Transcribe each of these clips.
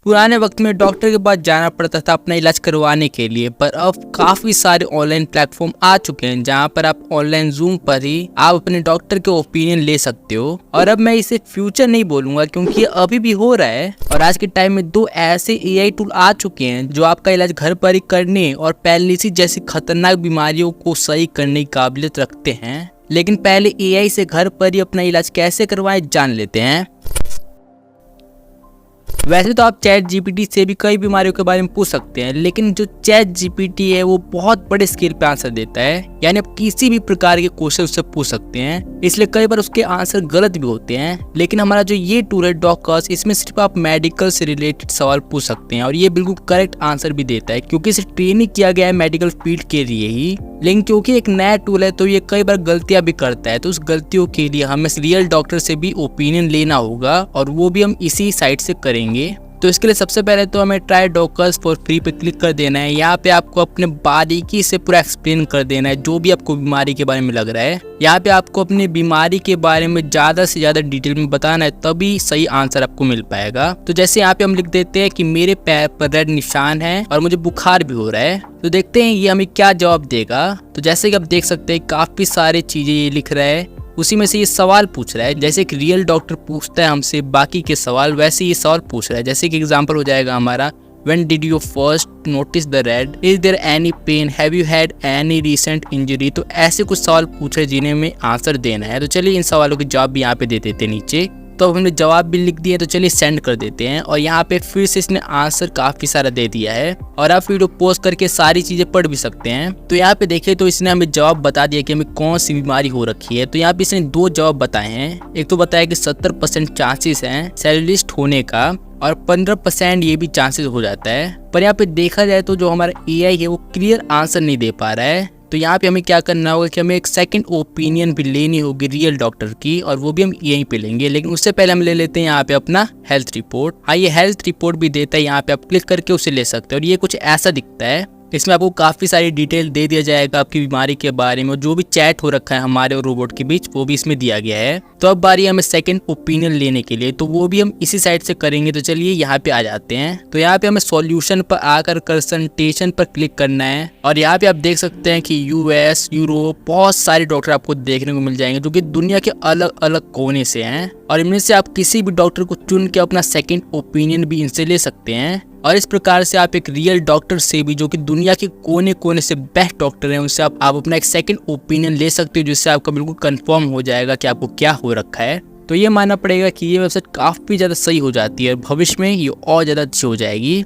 पुराने वक्त में डॉक्टर के पास जाना पड़ता था अपना इलाज करवाने के लिए, पर अब काफी सारे ऑनलाइन प्लेटफॉर्म आ चुके हैं जहां पर आप ऑनलाइन जूम पर ही आप अपने डॉक्टर के ओपिनियन ले सकते हो। और अब मैं इसे फ्यूचर नहीं बोलूंगा क्योंकि ये अभी भी हो रहा है। और आज के टाइम में 2 ऐसे एआई टूल आ चुके हैं जो आपका इलाज घर पर ही करने और पैरालिसिस जैसी खतरनाक बीमारियों को सही करने की काबिलियत रखते हैं। लेकिन पहले एआई से घर पर ही अपना इलाज कैसे करवाएं जान लेते हैं। वैसे तो आप चैट जीपीटी से भी कई बीमारियों के बारे में पूछ सकते हैं, लेकिन जो चैट जीपीटी है वो बहुत बड़े स्केल पे आंसर देता है, यानी आप किसी भी प्रकार के क्वेश्चन उससे पूछ सकते हैं। इसलिए कई बार उसके आंसर गलत भी होते हैं। लेकिन हमारा जो ये टूल है डॉकर्स, इसमें सिर्फ आप मेडिकल से रिलेटेड सवाल पूछ सकते हैं और ये बिल्कुल करेक्ट आंसर भी देता है क्योंकि इसे ट्रेनिंग किया गया है मेडिकल फील्ड के लिए ही। लेकिन क्योंकि एक नया टूल है तो ये कई बार गलतियां भी करता है, तो उस गलतियों के लिए हमें रियल डॉक्टर से भी ओपिनियन लेना होगा और वो भी हम इसी साइट से करेंगे। तो इसके लिए सबसे पहले तो हमें ट्राई डॉकर्स फॉर फ्री पे क्लिक कर देना है। यहाँ पे आपको अपने बारीकी से पूरा एक्सप्लेन कर देना है जो भी आपको बीमारी के बारे में लग रहा है। यहाँ पे आपको अपनी बीमारी के बारे में ज्यादा से ज्यादा डिटेल में बताना है, तभी सही आंसर आपको मिल पाएगा। तो जैसे यहाँ पे हम लिख देते हैं कि मेरे पैर पर रेड निशान है और मुझे बुखार भी हो रहा है, तो देखते हैं ये हमें क्या जवाब देगा। तो जैसे कि आप देख सकते हैं काफी सारी चीजें ये लिख रहा है, उसी में से ये सवाल पूछ रहा है। जैसे कि रियल डॉक्टर पूछता है हमसे बाकी के सवाल, वैसे ये सवाल पूछ रहा है। जैसे कि एग्जांपल हो जाएगा हमारा, When did you first notice the red? Is there any pain? Have you had any recent injury? तो ऐसे कुछ सवाल पूछ रहे जिन्हें हमें आंसर देना है। तो चलिए इन सवालों के जवाब भी यहाँ पे दे देते हैं नीचे। तो अब हमने जवाब भी लिख दिए, तो चलिए सेंड कर देते हैं। और यहाँ पे फिर से इसने आंसर काफी सारा दे दिया है और आप वीडियो पॉज करके सारी चीजें पढ़ भी सकते हैं। तो यहाँ पे देखिए तो इसने हमें जवाब बता दिया कि हमें कौन सी बीमारी हो रखी है। तो यहाँ पे इसने 2 जवाब बताए हैं। एक तो बताया कि 70% चांसेस हैं सेल्युलिस्ट होने का और 15% ये भी चांसेस हो जाता है। पर यहाँ पे देखा जाए तो जो हमारा एआई है वो क्लियर आंसर नहीं दे पा रहा है। तो यहाँ पे हमें क्या करना होगा कि हमें एक सेकंड ओपिनियन भी लेनी होगी रियल डॉक्टर की, और वो भी हम यहीं पे लेंगे। लेकिन उससे पहले हम ले लेते हैं यहाँ पे अपना हेल्थ रिपोर्ट। हाँ, ये हेल्थ रिपोर्ट भी देता है, यहाँ पे आप क्लिक करके उसे ले सकते हैं। और ये कुछ ऐसा दिखता है, इसमें आपको काफी सारी डिटेल दे दिया जाएगा आपकी बीमारी के बारे में, और जो भी चैट हो रखा है हमारे और रोबोट के बीच वो भी इसमें दिया गया है। तो अब बारी हमें सेकंड ओपिनियन लेने के लिए, तो वो भी हम इसी साइट से करेंगे। तो चलिए यहाँ पे आ जाते हैं। तो यहाँ पे हमें सॉल्यूशन पर आकर कंसल्टेशन पर क्लिक करना है और यहाँ पे आप देख सकते हैं कि यूएस, यूरोप, बहुत सारे डॉक्टर आपको देखने को मिल जाएंगे जो कि दुनिया के अलग अलग कोने से हैं, और इनमें से आप किसी भी डॉक्टर को चुन के अपना सेकंड ओपिनियन भी इनसे ले सकते हैं। और इस प्रकार से आप एक रियल डॉक्टर से भी, जो कि दुनिया के कोने कोने से बेस्ट डॉक्टर हैं, उनसे आप अपना एक सेकंड ओपिनियन ले सकते हो, जिससे आपका बिल्कुल कंफर्म हो जाएगा कि आपको क्या हो रखा है। तो ये मानना पड़ेगा कि ये वेबसाइट काफी ज्यादा सही हो जाती है, भविष्य में ये और ज्यादा अच्छी हो जाएगी।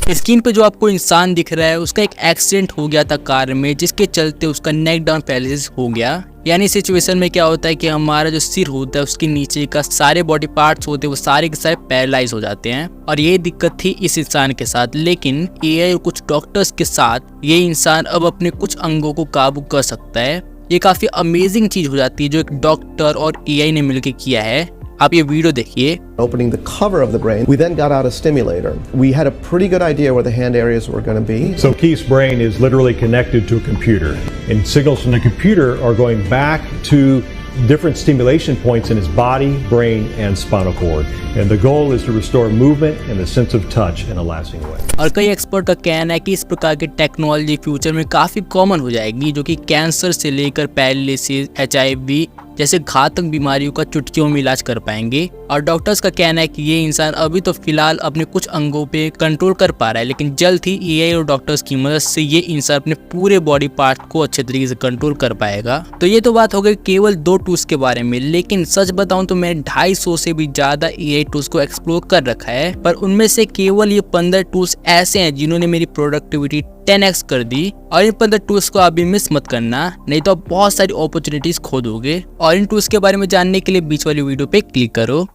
स्क्रीन पे जो आपको इंसान दिख रहा है उसका एक एक्सीडेंट हो गया था कार में, जिसके चलते उसका नेक डाउन पैरालिसिस हो गया। यानी सिचुएशन में क्या होता है कि हमारा जो सिर होता है उसके नीचे का सारे बॉडी पार्ट्स होते हैं वो सारे के सारे पैरालाइज हो जाते हैं, और ये दिक्कत थी इस इंसान के साथ। लेकिन एआई और कुछ डॉक्टर्स के साथ ये इंसान अब अपने कुछ अंगों को काबू कर सकता है। ये काफी अमेजिंग चीज हो जाती है जो एक डॉक्टर और एआई ने मिलकर किया है। आप ये वीडियो देखिए। Opening the cover of the brain, we then got out a stimulator. We had a pretty good idea where the hand areas were going to be. So Keith's brain is literally connected to a computer, and signals from the computer are going back to different stimulation points in his body, brain, and spinal cord. And the goal is to restore movement and the sense of touch in a lasting way. और कई expert का कहना है कि इस प्रकार की technology future में काफी कॉमन हो जाएगी, जो कि कैंसर से लेकर पैरालिसिस, HIV जैसे घातक बीमारियों का चुटकियों में इलाज कर पाएंगे। और डॉक्टर्स का कहना है कि ये इंसान अभी तो फिलहाल अपने कुछ अंगों पे कंट्रोल कर पा रहा है, लेकिन जल्द ही एआई और डॉक्टर्स की मदद से ये इंसान अपने पूरे बॉडी पार्ट को अच्छे तरीके से कंट्रोल कर पाएगा। तो ये तो बात हो गई केवल 2 टूल्स के बारे में, लेकिन सच बताऊं तो मैंने 250 से भी ज्यादा एआई टूल्स को एक्सप्लोर कर रखा है, पर उनमें से केवल ये 15 टूल्स ऐसे हैं जिन्होंने मेरी प्रोडक्टिविटी 10x कर दी। और इन 15 टूल्स को आप भी मिस मत करना, नहीं तो आप बहुत सारी अपॉर्चुनिटीज खो दोगे। और इन टूल्स के बारे में जानने के लिए बीच वाली वीडियो पे क्लिक करो।